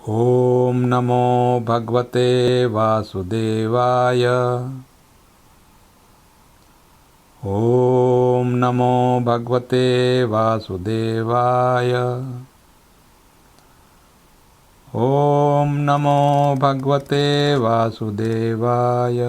ॐ नमो भगवते वासुदेवाय। ॐ नमो भगवते वासुदेवाय। ॐ नमो भगवते वासुदेवाय।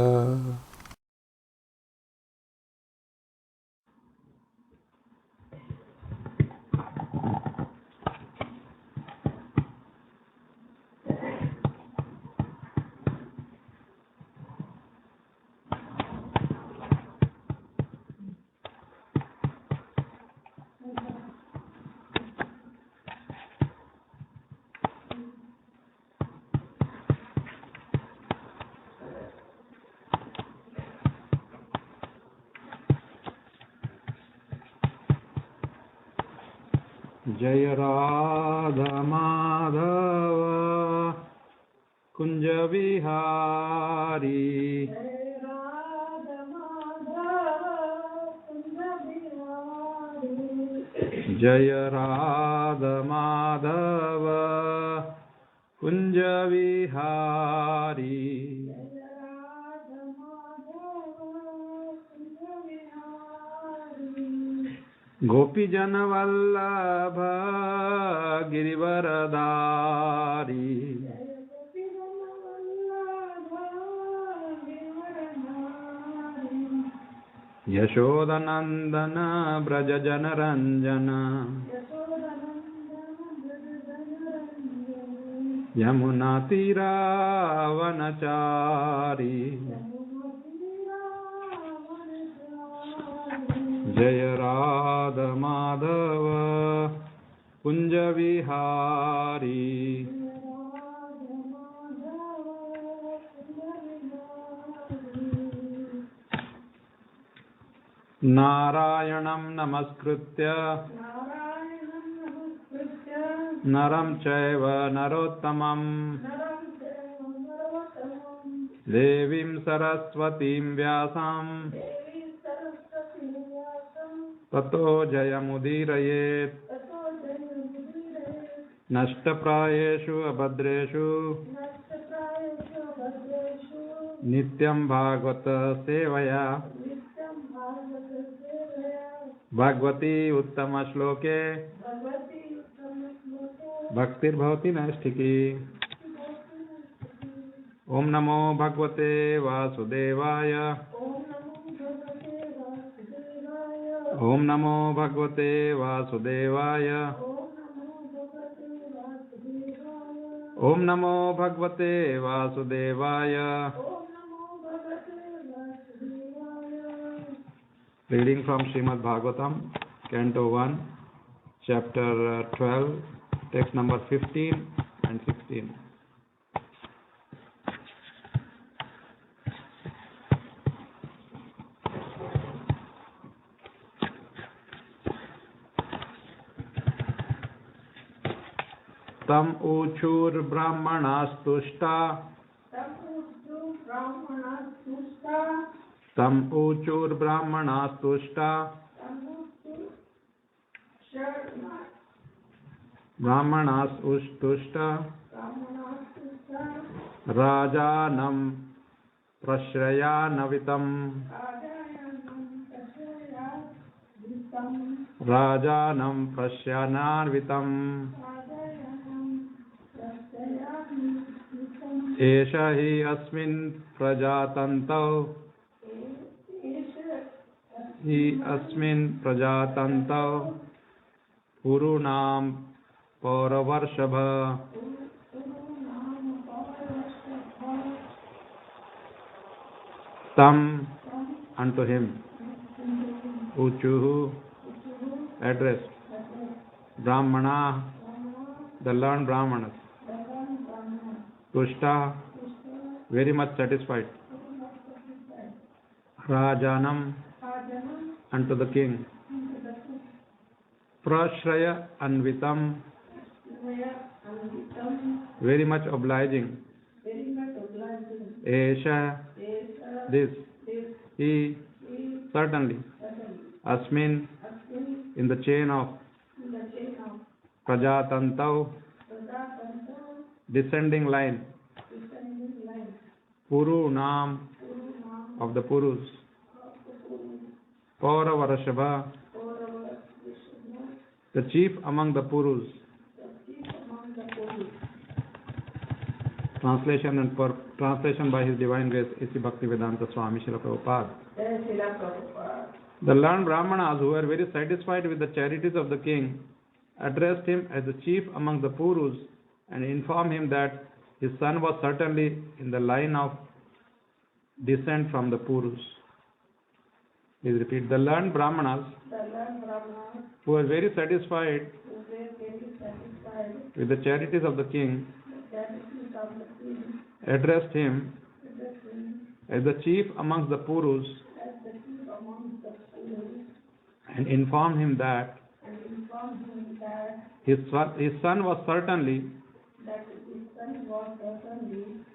जय राधा माधव कुंज विहारी। जय राधा माधव कुंज विहारी। गोपी जन वल्लभ गिरिवरधारी। यशोदनंदन ब्रज जन रंजन। यमुना तीरावनचारी। जय राधा माधव कुंज विहारी। नारायणं नमस्कृत्य नरं चैव नरोत्तमं देवीं सरस्वतीं व्यासं ततो जयमुदीरयेत्। नष्टप्रायेषु अभद्रेषु नित्यं भागवत सेवया भगवती उत्तम श्लोके भक्तिर्भवति नैष्ठिकी। ओम नमो भगवते वासुदेवाय। ओम नमो भगवते वासुदेवाय। ओम नमो भगवते वासुदेवाय। Reading from Srimad Bhagavatam, Canto 1, Chapter 12, text number 15 and 16. Tam uchur brahmanastushta. Tam uchur brahmanastushta. Brahmanas ustushta. Rajanam prashrayanavitam. Rajanam prashyanarvitam. एषा हि अस्मिन् प्रजातन्तौ पुरूणां पौरवर्षभ। Tam unto him. Uchuhu address. Brahmana the learned Brahmanas. Tushta very much satisfied. Rajanam unto the king. Prashraya anvitam very much obliging. Esha this. He certainly. Asmin in the chain of Prajatantau descending line, Puru Naam of the Purus, Paurava Rishabha, the chief among the Purus. Translation by His Divine Grace, A.C. Bhaktivedanta Swami Srila Prabhupada. The learned Brahmanas, who were very satisfied with the charities of the king, addressed him as the chief among the Purus and informed him that his son was certainly in the line of descent from the Purus. Please repeat. The learned Brahmanas, who were very satisfied with the charities of the king, addressed him as the chief amongst the Purus and informed him that his son was certainly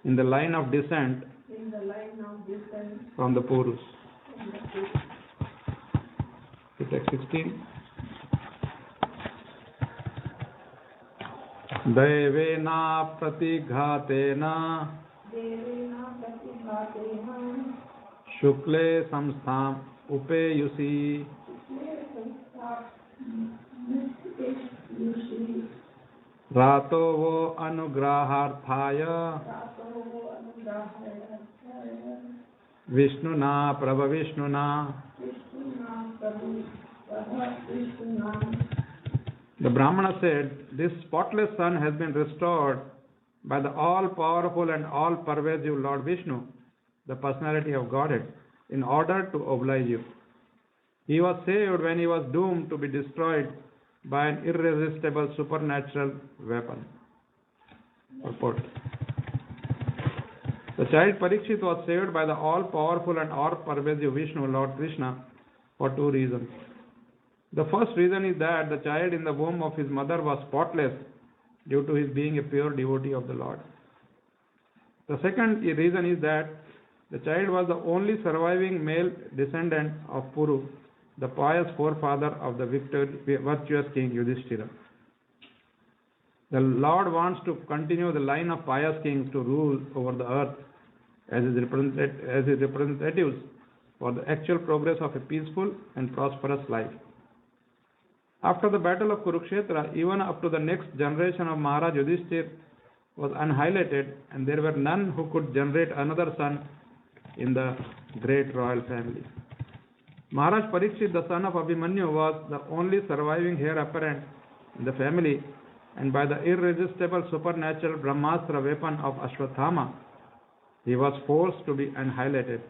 in the line of descent from the Purus. Text 16. Devena pratighatena shukle samstham upeyusi rato vo anugraharthaya Vishnuna Prabhavishnuna. The Brahmana said, this spotless son has been restored by the all-powerful and all-pervasive Lord Vishnu, the personality of Godhead, in order to oblige you. He was saved when he was doomed to be destroyed by an irresistible supernatural weapon. Purport. The child Parikshit was saved by the all-powerful and all-pervasive Vishnu, Lord Krishna, for two reasons. The first reason is that the child in the womb of his mother was spotless due to his being a pure devotee of the Lord. The second reason is that the child was the only surviving male descendant of Puru, the pious forefather of the virtuous king Yudhishthira. The Lord wants to continue the line of pious kings to rule over the earth as his representatives for the actual progress of a peaceful and prosperous life. After the battle of Kurukshetra, even up to the next generation of Maharaj Yudhishthira was annihilated, and there were none who could generate another son in the great royal family. Maharaj Parikshit, the son of Abhimanyu, was the only surviving heir apparent in the family, and by the irresistible supernatural Brahmastra weapon of Ashwathama, he was forced to be annihilated.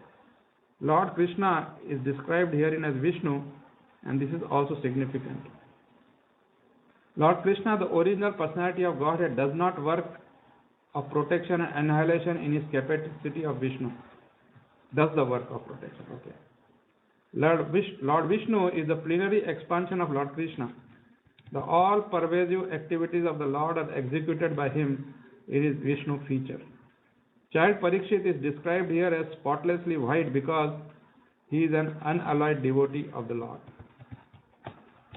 Lord Krishna is described herein as Vishnu, and this is also significant. Lord Krishna, the original personality of Godhead, does not work of protection and annihilation in his capacity of Vishnu. Does the work of protection. Okay. Lord Vishnu is the plenary expansion of Lord Krishna. The all-pervasive activities of the Lord are executed by him in his Vishnu feature. Child Parikshit is described here as spotlessly white because he is an unalloyed devotee of the Lord.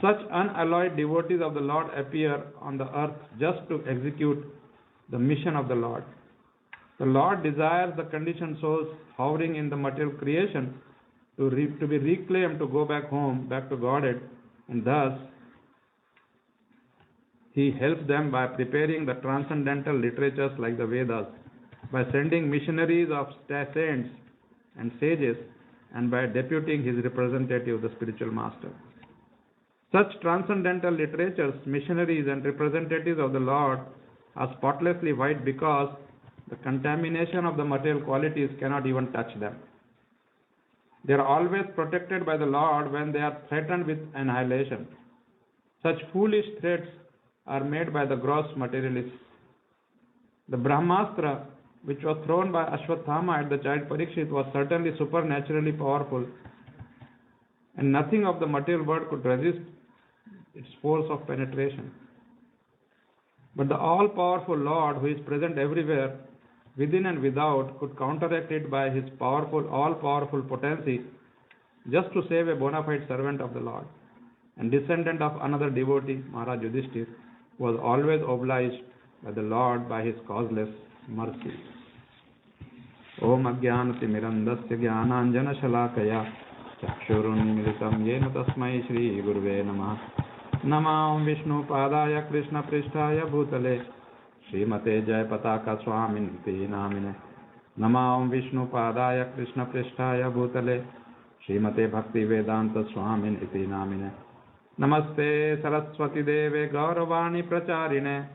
Such unalloyed devotees of the Lord appear on the earth just to execute the mission of the Lord. The Lord desires the conditioned souls hovering in the material creation to be reclaimed to go back home, back to Godhead, and thus he helps them by preparing the transcendental literatures like the Vedas, by sending missionaries of saints and sages, and by deputing his representative, the spiritual master. Such transcendental literatures, missionaries, and representatives of the Lord are spotlessly white because the contamination of the material qualities cannot even touch them. They are always protected by the Lord when they are threatened with annihilation. Such foolish threats are made by the gross materialists. The Brahmastra, which was thrown by Ashwathama at the child Parikshit, was certainly supernaturally powerful, and nothing of the material world could resist its force of penetration. But the all-powerful Lord, who is present everywhere, within and without, could counteract it by his all-powerful potency, just to save a bona fide servant of the Lord and descendant of another devotee, Maharaj Yudhishthira, was always obliged by the Lord by his causeless mercy. Om Ajnanatimirandasya Jnananjanashalakaya Chakshurunmilitam Yena Tasmai Shri Guruve Namah. Namah Vishnu Padaya Krishna Pristhaya Bhutale Srimate Jayapataka Swaminiti Namine. Namah Vishnu Padaya Krishna Pristhaya Bhutale Srimate Bhakti Vedanta Swaminiti Namine. Namaste Saraswati Deve Gauravani Pracharine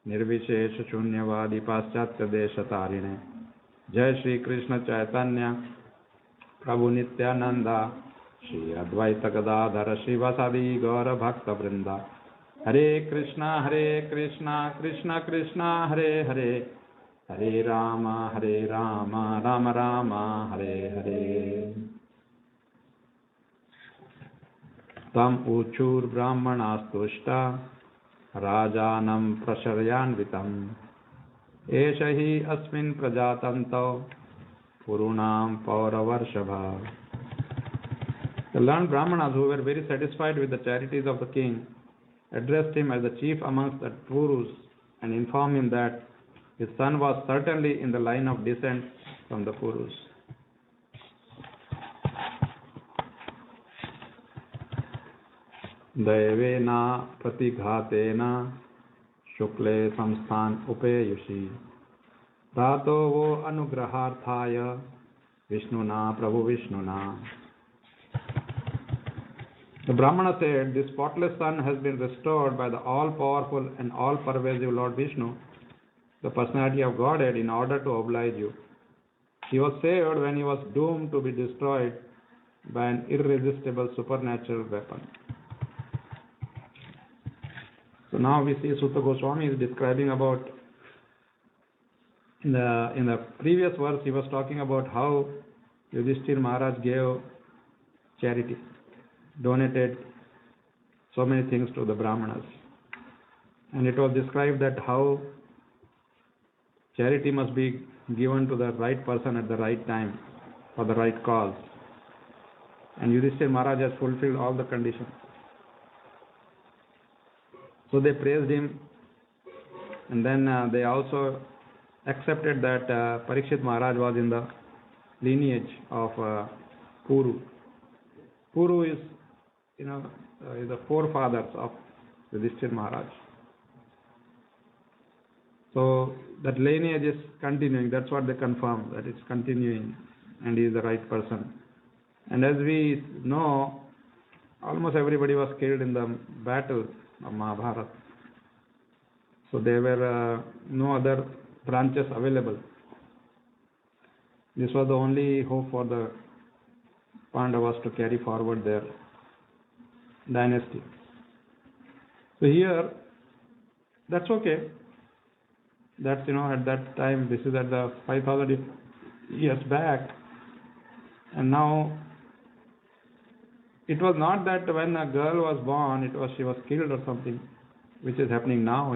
Nirvishesha Shunyavadi Paschatya Deshatarine. Jai Shri Krishna Chaitanya Prabhu Nityananda Shri Advaita Gadadhara Shivasadi Gaura Bhakta Vrinda. Hare Krishna Krishna Krishna Hare Hare Hare Rama Rama Rama Hare Hare. Tam uchur brahmanastushta rajanam prasharyanvitam eshahi asmin prajatanto purunam pauravarshabha. The learned brahmanas, who were very satisfied with the charities of the king, addressed him as the chief amongst the Purus and informed him that his son was certainly in the line of descent from the Purus. Daivena pratighatena shukle samsthan upeyushi tato vo anugraharthaya vishnuna prabhu vishnuna. The Brahmana said, this spotless son has been restored by the all-powerful and all-pervasive Lord Vishnu, the personality of Godhead, in order to oblige you. He was saved when he was doomed to be destroyed by an irresistible supernatural weapon. So now we see Sutta Goswami is describing about, in the previous verse he was talking about how Yudhishthira Maharaj gave charity, donated so many things to the Brahmanas. And it was described that how charity must be given to the right person at the right time for the right cause. And Yudhishthira Maharaj has fulfilled all the conditions. So they praised him, and then they also accepted that Parikshit Maharaj was in the lineage of Puru. Puru is, is the forefathers of Yudhishthira Maharaj. So that lineage is continuing. That's what they confirm, that it's continuing, and he is the right person. And as we know, almost everybody was killed in the battle of Mahabharata. So there were no other branches available. This was the only hope for the Pandavas to carry forward their dynasty. So here, that's okay. That's, at that time, this is at the 5,000 years back. And now, it was not that when a girl was born, she was killed or something, which is happening now.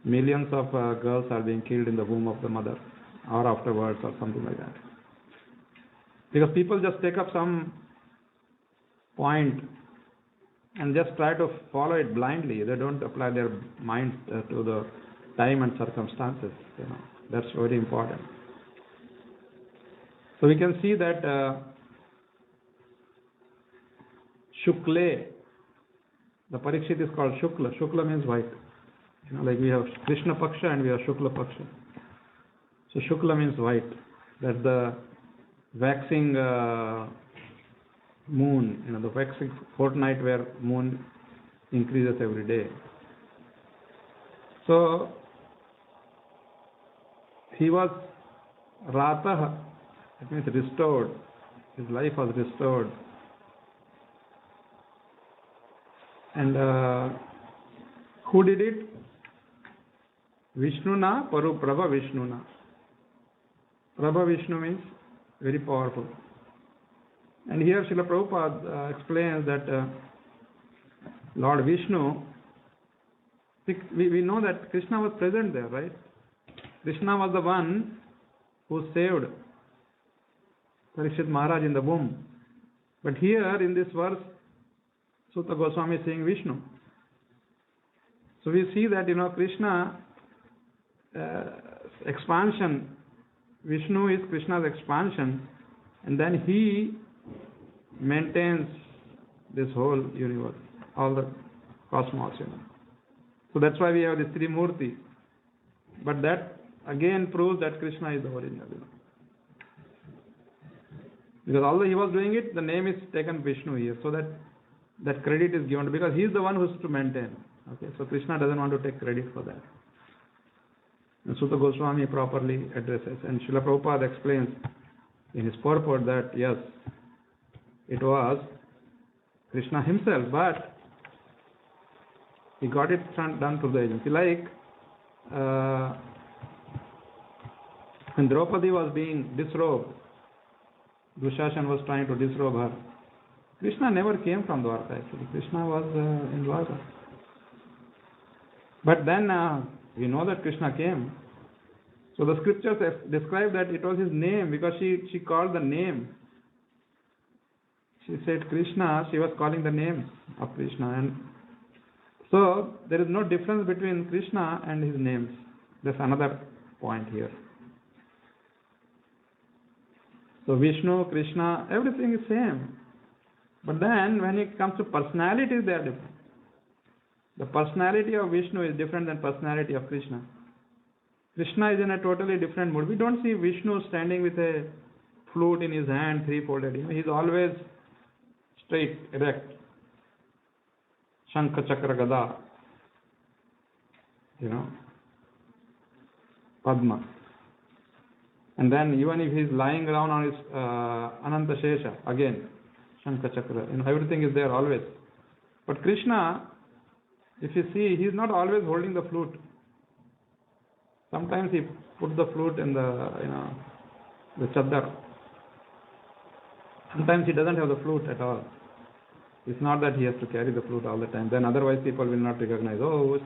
Millions of girls are being killed in the womb of the mother, or afterwards, or something like that. Because people just take up some point and just try to follow it blindly. They don't apply their minds to the time and circumstances. That's very important. So we can see that Shukle, the Parikshit is called Shukla. Shukla means white. Like we have Krishna Paksha and we have Shukla Paksha. So Shukla means white. That's the waxing moon, the waxing fortnight where moon increases every day. So he was Ratah, it means restored. His life was restored. And who did it? Vishnuna Paru Prabha Vishnuna. Prabha Vishnu means very powerful. And here Srila Prabhupada explains that Lord Vishnu, we know that Krishna was present there, right? Krishna was the one who saved Parikshit Maharaj in the womb. But here in this verse, Sutta Goswami is saying Vishnu. So we see that, Krishna expansion. Vishnu is Krishna's expansion, and then he maintains this whole universe, all the cosmos, So that's why we have this Trimurti. But that again proves that Krishna is the original, Because although he was doing it, the name is taken Vishnu here, so that credit is given, because he is the one who is to maintain. Okay, so Krishna doesn't want to take credit for that. And Sutta Goswami properly addresses, and Srila Prabhupada explains in his purport that yes, it was Krishna himself, but he got it done through the agency. Like when Draupadi was being disrobed, Dushashan was trying to disrobe her. Krishna never came from Dwarka actually. Krishna was in Dwarka. But then we know that Krishna came. So the scriptures describe that it was his name, because she called the name. She said Krishna, she was calling the name of Krishna. And so there is no difference between Krishna and his names. That's another point here. So Vishnu, Krishna, everything is same. But then when it comes to personalities, they are different. The personality of Vishnu is different than personality of Krishna. Krishna is in a totally different mood. We don't see Vishnu standing with a flute in his hand, three-folded. He's always straight, erect. Shankha, Chakra, Gada. Padma. And then even if he's lying around on his Ananta Shesha, again, Shankha, Chakra. Everything is there always. But Krishna, if you see, he's not always holding the flute. Sometimes he puts the flute in the chadar. Sometimes he doesn't have the flute at all. It's not that he has to carry the flute all the time. Then otherwise people will not recognize, oh,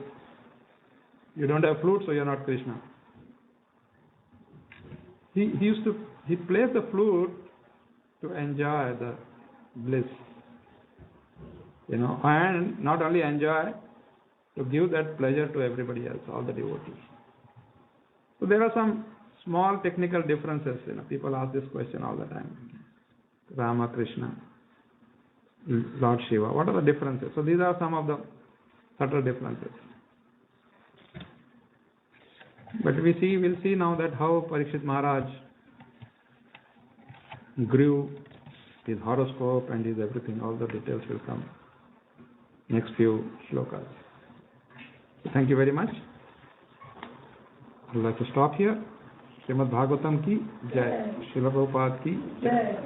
you don't have flute, so you're not Krishna. He plays the flute to enjoy the bliss. And not only enjoy, to give that pleasure to everybody else, all the devotees. So there are some small technical differences. People ask this question all the time. Rama, Krishna, Lord Shiva. What are the differences? So these are some of the subtle differences. But we'll see now that how Parikshit Maharaj grew, his horoscope and his everything. All the details will come next few shlokas. Thank you very much. I'd like to stop here. Srimad Bhagavatam ki Jai. Srila Prabhupada ki Jai.